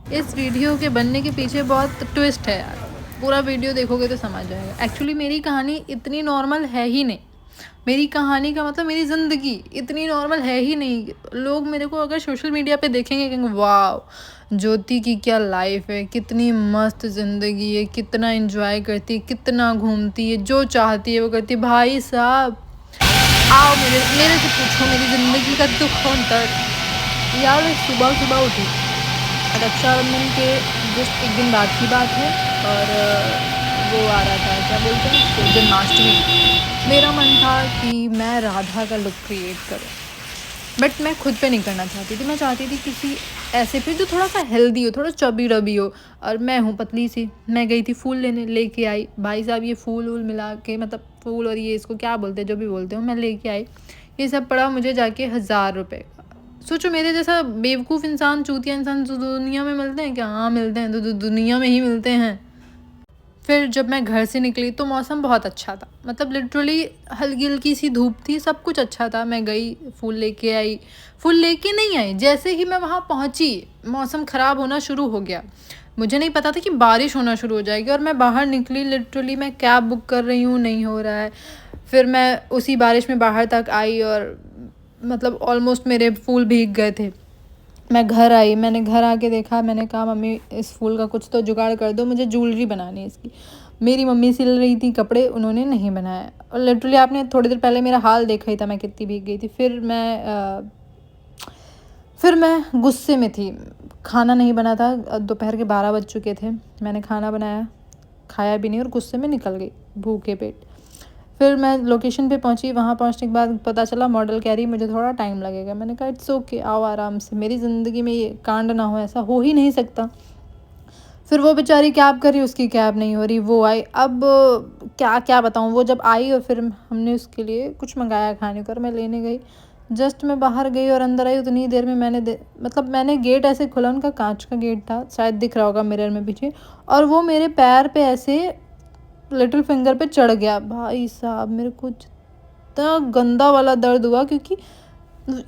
इस वीडियो के बनने के पीछे बहुत ट्विस्ट है यार। पूरा वीडियो देखोगे तो समझ जाएगा। एक्चुअली मेरी कहानी इतनी नॉर्मल है ही नहीं। मेरी कहानी का मतलब मेरी ज़िंदगी इतनी नॉर्मल है ही नहीं। लोग मेरे को अगर सोशल मीडिया पे देखेंगे कहेंगे वाह ज्योति की क्या लाइफ है, कितनी मस्त ज़िंदगी है, कितना एंजॉय करती है, कितना घूमती है, जो चाहती है वो करती है। भाई साहब आओ मेरे मेरे से पूछो मेरी ज़िंदगी का दुख और दर्द। यार मैं सुबह सुबह उठी, रक्षाबंधन के जस्ट एक दिन बाद की बात है, और वो आ रहा था, क्या बोलते हैं, जन्माष्टमी। मेरा मन था कि मैं राधा का लुक क्रिएट करूं, बट मैं खुद पे नहीं करना चाहती थी। मैं चाहती थी किसी ऐसे पे जो थोड़ा सा हेल्दी हो, थोड़ा चबी रबी हो। और मैं हूँ पतली सी। मैं गई थी फूल लेके आई। भाई साहब ये फूल वूल मिला के, मतलब फूल और ये इसको क्या बोलते हैं, जो भी बोलते हो, मैं लेके आई। ये सब पड़ा मुझे जाके 1000 रुपये। सोचो मेरे जैसा बेवकूफ़ इंसान, चूतिया इंसान तो दुनिया में मिलते हैं क्या? हाँ मिलते हैं, तो दुनिया में ही मिलते हैं। फिर जब मैं घर से निकली तो मौसम बहुत अच्छा था, मतलब लिटरली हल्की हल्की सी धूप थी, सब कुछ अच्छा था। मैं गई, फूल लेके आई। फूल लेके नहीं आई, जैसे ही मैं वहाँ पहुँची मौसम ख़राब होना शुरू हो गया। मुझे नहीं पता था कि बारिश होना शुरू हो जाएगी, और मैं बाहर निकली, लिटरली मैं कैब बुक कर रही हूँ, नहीं हो रहा है। फिर मैं उसी बारिश में बाहर तक आई, और मतलब ऑलमोस्ट मेरे फूल भीग गए थे। मैं घर आई, मैंने घर आके देखा, मैंने कहा मम्मी इस फूल का कुछ तो जुगाड़ कर दो, मुझे ज्वेलरी बनानी है इसकी। मेरी मम्मी सिल रही थी कपड़े, उन्होंने नहीं बनाया। और लिटरली आपने थोड़ी देर पहले मेरा हाल देखा ही था, मैं कितनी भीग गई थी। फिर मैं गुस्से में थी। खाना नहीं बना था, दोपहर के 12 बज चुके थे। मैंने खाना बनाया, खाया भी नहीं, और गुस्से में निकल गई भूखे पेट। फिर मैं लोकेशन पे पहुंची। वहाँ पहुंचने के बाद पता चला मॉडल कह रही मुझे थोड़ा टाइम लगेगा। मैंने कहा इट्स ओके, आओ आराम से, मेरी ज़िंदगी में ये कांड ना हो, ऐसा हो ही नहीं सकता। फिर वो बेचारी कैब कर रही, उसकी कैब नहीं हो रही, वो आई। अब क्या क्या बताऊँ, वो जब आई और फिर हमने उसके लिए कुछ मंगाया खाने को, और मैं लेने गई। जस्ट मैं बाहर गई और अंदर आई, उतनी देर में मैंने गेट ऐसे खोला, उनका कांच का गेट था, शायद दिख रहा होगा मिरर में पीछे, और वो मेरे पैर पे ऐसे लिटिल फिंगर पे चढ़ गया। भाई साहब मेरे को इतना गंदा वाला दर्द हुआ, क्योंकि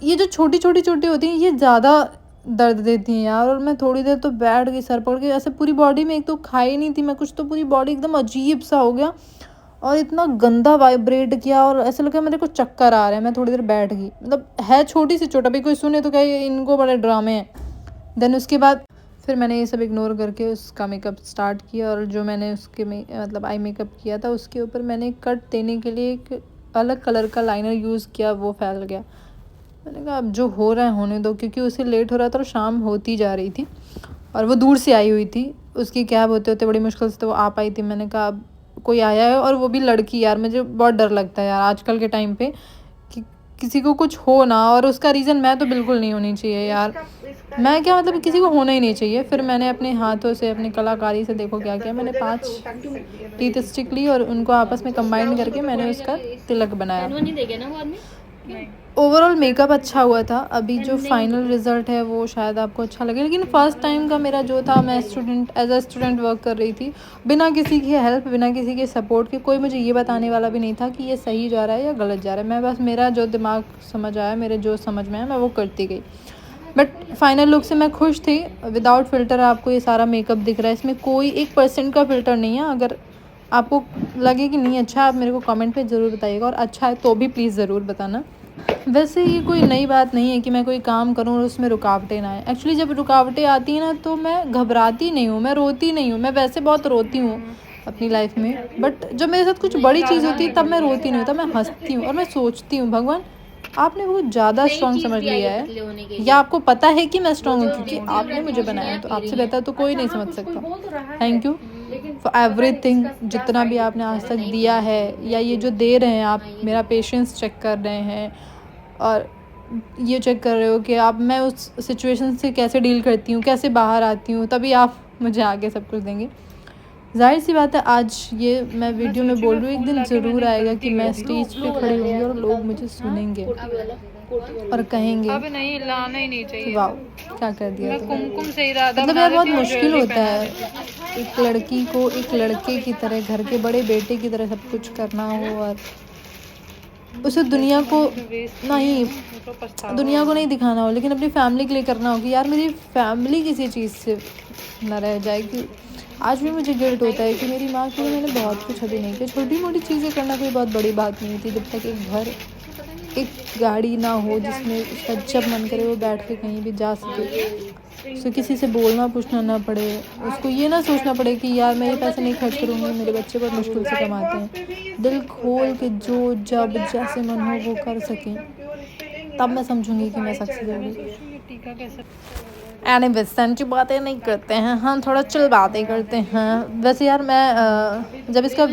ये जो छोटी छोटी चोटी होती हैं ये ज़्यादा दर्द देती हैं यार। और मैं थोड़ी देर तो बैठ गई, सर पकड़ के, ऐसे पूरी बॉडी में, एक तो खाई नहीं थी मैं कुछ, तो पूरी बॉडी एकदम अजीब सा हो गया, और इतना गंदा वाइब्रेट किया, और ऐसा लगा मेरे को चक्कर आ रहे हैं। मैं थोड़ी देर बैठ गई, मतलब है छोटी सी चोट, अभी कोई सुने तो क्या इनको बड़े ड्रामे हैं। देन उसके बाद फिर मैंने ये सब इग्नोर करके उसका मेकअप स्टार्ट किया, और जो मैंने उसके मतलब आई मेकअप किया था उसके ऊपर मैंने कट देने के लिए एक अलग कलर का लाइनर यूज़ किया, वो फैल गया। मैंने कहा अब जो हो रहा है होने दो, क्योंकि उसे लेट हो रहा था और शाम होती जा रही थी, और वो दूर से आई हुई थी। उसकी कैब होते होते बड़ी मुश्किल से तो वो आ पाई थी। मैंने कहा अब कोई आया है, और वो भी लड़की, यार मुझे बहुत डर लगता है यार आजकल के टाइम पे कि किसी को कुछ हो ना, और उसका रीज़न मैं तो बिल्कुल नहीं होनी चाहिए यार। मैं क्या, मतलब किसी को होना ही नहीं चाहिए। फिर मैंने अपने हाथों से, अपनी कलाकारी से, देखो क्या किया, मैंने 5 टीथ स्टिक ली और उनको आपस में कंबाइन करके मैंने उसका तिलक बनाया। ओवरऑल मेकअप अच्छा हुआ था। अभी जो फाइनल रिज़ल्ट है वो शायद आपको अच्छा लगे, लेकिन फ़र्स्ट टाइम का मेरा जो था, मैं एज अ स्टूडेंट वर्क कर रही थी, बिना किसी की हेल्प, बिना किसी के सपोर्ट के। कोई मुझे ये बताने वाला भी नहीं था कि ये सही जा रहा है या गलत जा रहा है। मैं बस, मेरा जो दिमाग समझ आया, मेरे जो समझ में आया, मैं वो करती गई। बट फाइनल लुक से मैं खुश थी। विदाउट फ़िल्टर आपको ये सारा मेकअप दिख रहा है, इसमें कोई 1% का फ़िल्टर नहीं है। अगर आपको लगे कि नहीं अच्छा, आप मेरे को कमेंट पे ज़रूर बताइएगा, और अच्छा है तो भी प्लीज़ ज़रूर बताना। वैसे ये कोई नई बात नहीं है कि मैं कोई काम करूँ और उसमें रुकावटें ना आए। एक्चुअली जब रुकावटें आती हैं ना, तो मैं घबराती नहीं हूँ, मैं रोती नहीं हूँ। मैं वैसे बहुत रोती हूँ अपनी लाइफ में, बट जब मेरे साथ कुछ बड़ी चीज़ होती है तब मैं रोती नहीं हूँ, तब मैं हंसती हूँ, और मैं सोचती हूँ भगवान आपने बहुत ज़्यादा स्ट्रॉन्ग समझ लिया है, या आपको पता है कि मैं स्ट्रॉन्ग हूँ क्योंकि आपने मुझे बनाया, तो आपसे बेहतर तो कोई नहीं समझ सकता। थैंक यू फॉर एवरीथिंग, जितना भी आपने आज तक दिया है, या ये जो दे रहे हैं आप, मेरा पेशेंस चेक कर रहे हैं, और ये चेक कर रहे हो कि आप, मैं उस सिचुएशन से कैसे डील करती हूँ, कैसे बाहर आती हूँ, तभी आप मुझे आगे सब कुछ देंगे। जाहिर सी बात है, आज ये मैं वीडियो में बोल रही हूँ, एक दिन ज़रूर आएगा कि मैं स्टेज पे खड़ी होंगी और लोग मुझे सुनेंगे और कहेंगे अब नहीं, लाना ही नहीं चाहिए। वाह क्या कर दिया मैं तुमने। कुमकुम से इरादा मतलब बना यार रही बहुत थी और मुश्किल ज्वेलरी होता पहना है रही थी। एक लड़की को एक लड़के की तरह, घर के बड़े बेटे की तरह सब कुछ करना हो, और उसे दुनिया को नहीं, तो पछतावा दुनिया को नहीं दिखाना हो, लेकिन अपनी फैमिली के लिए करना हो कि यार मेरी फैमिली किसी चीज़ से ना रह जाए। कि आज भी मुझे गिल्ट होता है कि मेरी माँ के लिए मैंने बहुत कुछ अभी नहीं किया। छोटी मोटी चीज़ें करना कोई बहुत बड़ी बात नहीं थी, जब तक एक घर, एक गाड़ी ना हो जिसमें उसका जब मन करे वो बैठ के कहीं भी जा सके, उसे किसी से बोलना पूछना ना पड़े, उसको ये ना सोचना पड़े कि यार मैं ये पैसे नहीं खर्च करूँगी, मेरे बच्चे बहुत मुश्किल से कमाते हैं। दिल खोल के जो जब जैसे मन हो वो कर सकें, तब मैं समझूंगी कि मैं सक्सेस होगी। टीका कैसे एनीवेज सेंटी बातें नहीं करते हैं हम, थोड़ा चिल बातें करते हैं। वैसे यार मैं जब इसका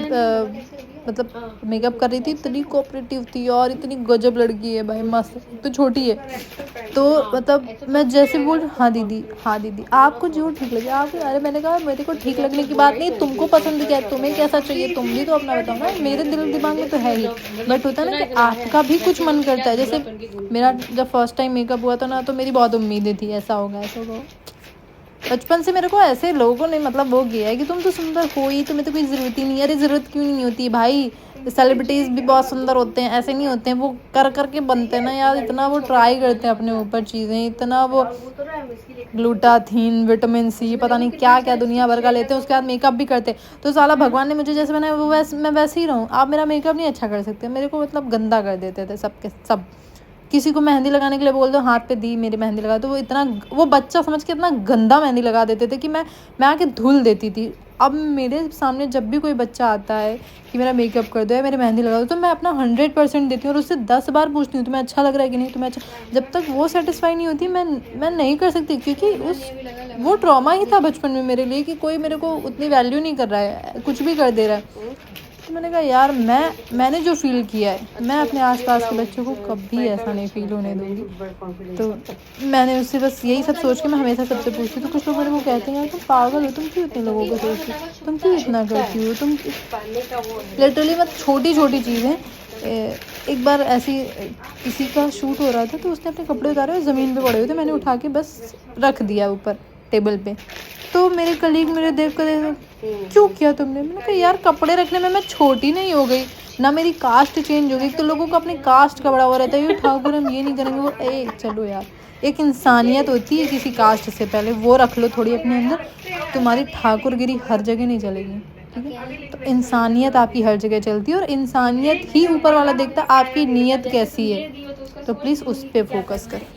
मतलब मेकअप कर रही थी, इतनी कोऑपरेटिव थी और इतनी गजब लड़की है भाई, मस्त, तो छोटी है। तो मतलब मैं जैसे बोल हाँ दीदी आपको जो ठीक लगे आप, अरे मैंने कहा मेरे को ठीक लगने की बात नहीं, तुमको पसंद क्या है, तुम्हें कैसा चाहिए, तुम भी तो अपना बताओ ना। मेरे दिल दिमाग में तो है ही, बट होता है ना कि आपका भी कुछ मन करता है। जैसे मेरा जब फर्स्ट टाइम मेकअप हुआ था ना, तो मेरी बहुत उम्मीदें थी ऐसा होगा ऐसा होगा। बचपन से मेरे को ऐसे लोगों ने मतलब वो किया है कि तुम तो सुंदर हो ही, तुम्हें तो कोई ज़रूरत ही नहीं है। अरे ज़रूरत क्यों नहीं होती भाई, सेलिब्रिटीज़ भी बहुत सुंदर होते हैं, ऐसे नहीं होते हैं, वो कर करके बनते हैं ना यार। इतना वो ट्राई करते हैं अपने ऊपर चीज़ें, इतना वो ग्लूटाथीन, विटामिन सी, पता नहीं क्या क्या दुनिया भर का लेते हैं, उसके बाद मेकअप भी करते हैं। तो साला भगवान ने मुझे जैसे बनाया वो वैसे मैं वैसे ही रहूँ। आप मेरा मेकअप नहीं अच्छा कर सकते, मेरे को मतलब गंदा कर देते थे सबके सब। किसी को मेहंदी लगाने के लिए बोल दो, हाथ पे दी मेरी मेहंदी लगा, तो वो इतना, वो बच्चा समझ के इतना गंदा मेहंदी लगा देते थे कि मैं आके धुल देती थी। अब मेरे सामने जब भी कोई बच्चा आता है कि मेरा मेकअप कर दो या मेरी मेहंदी लगा दो, तो मैं अपना 100% देती हूँ और उससे 10 बार पूछती हूँ तुम्हें अच्छा लग रहा है कि नहीं, तुम्हें अच्छा। जब तक वो सेटिस्फाई नहीं होती मैं नहीं कर सकती, क्योंकि वो ट्रॉमा ही था बचपन में मेरे लिए कि कोई मेरे को उतनी वैल्यू नहीं कर रहा है, कुछ भी कर दे रहा है। तो मैंने कहा यार मैंने जो फील किया है, मैं अपने आसपास के बच्चों को कभी ऐसा नहीं फील होने दूंगी। तो मैंने उससे बस यही सब सोच के मैं हमेशा सबसे पूछती हूँ। तो कुछ लोग मेरे को कहते हैं यार तुम पागल हो, तुम क्यों इतने लोगों को सोचती हो, तुम क्यों इतना करती हो, तुम लिटरली मतलब छोटी छोटी चीज़ें। एक बार ऐसी किसी का शूट हो रहा था, तो उसने अपने कपड़े उतारे और ज़मीन पे पड़े हुए थे, मैंने उठा के बस रख दिया ऊपर टेबल पे। तो मेरे कलीग मेरे देख कर क्यों किया तुमने, मैंने कहा यार कपड़े रखने में मैं छोटी नहीं हो गई ना, मेरी कास्ट चेंज हो गई। तो लोगों को अपनी कास्ट का बड़ा हुआ रहता है, ये ठाकुर हम ये नहीं करेंगे वो, चलो यार एक इंसानियत होती है किसी कास्ट से पहले, वो रख लो थोड़ी अपने अंदर, तुम्हारी ठाकुरगिरी हर जगह नहीं चलेगी, ठीक है। तो इंसानियत आपकी हर जगह चलती है, और इंसानियत ही ऊपर वाला देखता आपकी नीयत कैसी है, तो प्लीज़ उस पर फोकस करें।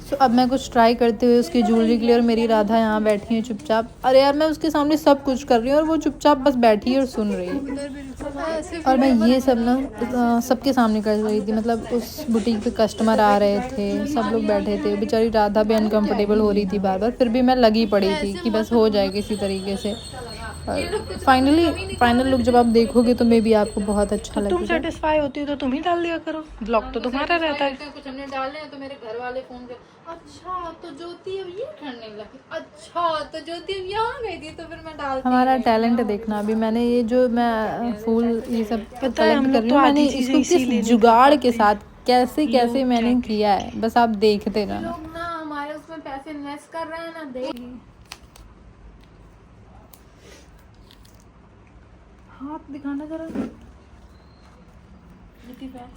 सो अब मैं कुछ ट्राई करते हुए उसकी ज्वेलरी के लिए, और मेरी राधा यहाँ बैठी है चुपचाप। अरे यार मैं उसके सामने सब कुछ कर रही हूँ और वो चुपचाप बस बैठी है और सुन रही है। और मैं ये सब ना सबके सामने कर रही थी, मतलब उस बुटीक पे कस्टमर आ रहे थे, सब लोग बैठे थे, बेचारी राधा भी अनकंफर्टेबल हो रही थी बार बार, फिर भी मैं लगी पड़ी थी कि बस हो जाए किसी तरीके से। फाइनल लुक जब आप देखोगे तो मे बी आपको बहुत अच्छा लगेगा। तुम सेटिस्फाई होती हो तो तुम ही डाल दिया करो, ब्लॉग तो तुम्हारा रहता है। कुछ हमने डाले हैं तो मेरे घर वाले फोन कर, अच्छा तो ज्योति अब ये करने लगी, अच्छा तो ज्योति अब यहाँ गई थी, तो फिर मैं डालती। हमारा टैलेंट देखना, अभी मैंने ये जो मैं फूल ये सब कलेक्ट कर रही हूँ, मैंने इसको किस जुगाड़ के साथ कैसे कैसे मैंने किया है, बस आप देखते रहना। लोग ना हमारे उसमें पैसे इन्वेस्ट कर रहे हैं ना, देख हाथ दिखाना जरा,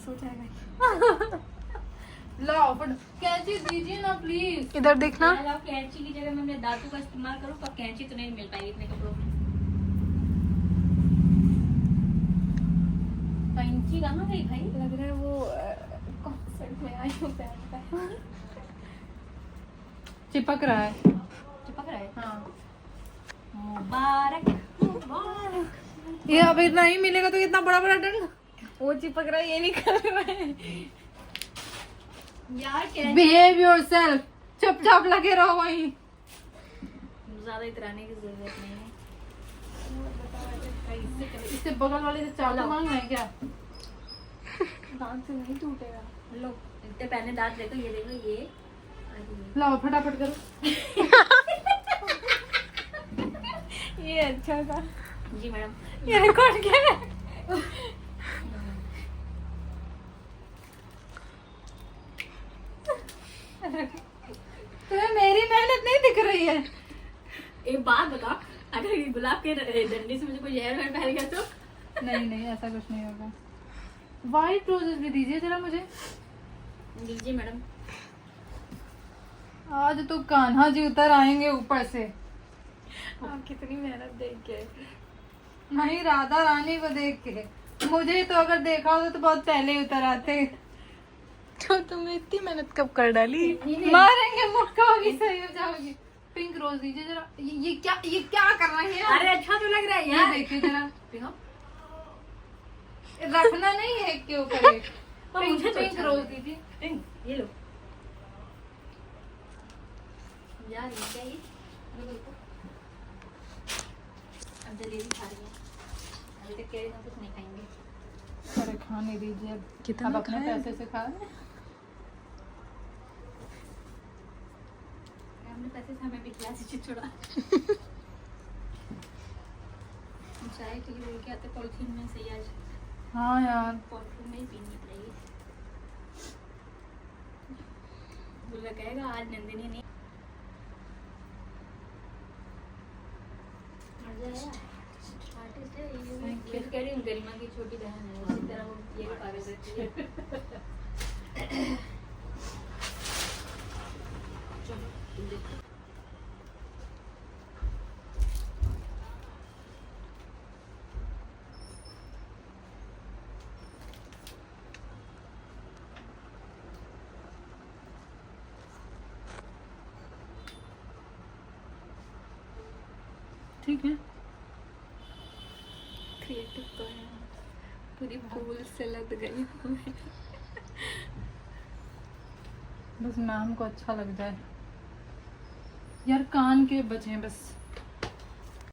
हो जाएगा। लाओ कैंची दीजिए ना प्लीज, इधर देखना। कैंची की जगह मैं दांतों का इस्तेमाल करूँ पर कैंची तो नहीं मिल पाएगी इतने कपड़ों में। कैंची कहाँ गई भाई? लग रहा है वो कॉन्सर्ट में आई हूँ, चिपक रहा है। चिपक रहा है? हाँ। मुबारक मुबारक। ये अब इतना ही मिलेगा तो इतना बड़ा बड़ा डंड, वो चिपक रहा है, ये नहीं कर रहा है यार। बिहेव योरसेल्फ, चुपचाप लगे रहो वहीं, ज्यादा इतराने की जरूरत नहीं है। इससे बगल वाले से चावल मांगना है क्या? दांत से नहीं टूटेगा। लो इतने पहले दांत देखो, ये देखो ये। लाओ फटाफट करो। ये अच्छा था जी मैडम। ये रिकॉर्ड किया है। तुम्हें मेरी मेहनत नहीं दिख रही है? एक बात बता, अगर ये गुलाब के डंडे से मुझे कोई जहर वहर फैल गया तो? नहीं ऐसा कुछ नहीं होगा, वाइट रोजेस भी दीजिए जरा मुझे। लीजिए मैडम। आज तो कान्हा जी उतर आएंगे ऊपर से। आप कितनी मेहनत देख के। नहीं, राधा रानी को देख के। मुझे तो अगर देखा होता तो बहुत पहले ही उतर आते। तो तुमने इतनी मेहनत कब कर डाली? मारेंगे मुक्का, होगी सही हो जाओगी। पिंक रोज दीजिए जरा। ये क्या कर रहे हैं? अरे अच्छा तो लग रहा है ये यार। देखिए जरा। रखना नहीं है एक के ऊपर एक। पर मुझे तो पिंक अच्छा रोज लग रहा है। दीजिए। ये लो यार, ये क्या ये? अब जलेबी खा रही है, अभी तक कह रही हम कुछ नहीं खाएंगे। अरे खाने दीजिए अब। कितना अब अपने खाएं? पैसे से खा रहे हैं। हमने पैसे से हमें भी खिला दीजिए थोड़ा। हम चाय के लिए बोल के आते पॉलिथीन में सही, आज हाँ यार, पॉलिथीन में ही पीनी पड़ेगी। बुल्ला कहेगा आज नंदिनी नहीं आर्टिस्ट है ये। मैं तो कह रही हूँ गरिमा की छोटी बहन है, उसी तरह वो ये भी पागल रहती है। चलो तुम देखो। ठीक है। क्रिएटिव तो है, पूरी फूल से लग गई हूँ मैं। बस मैम को अच्छा लग जाए यार। कान के बचे हैं बस।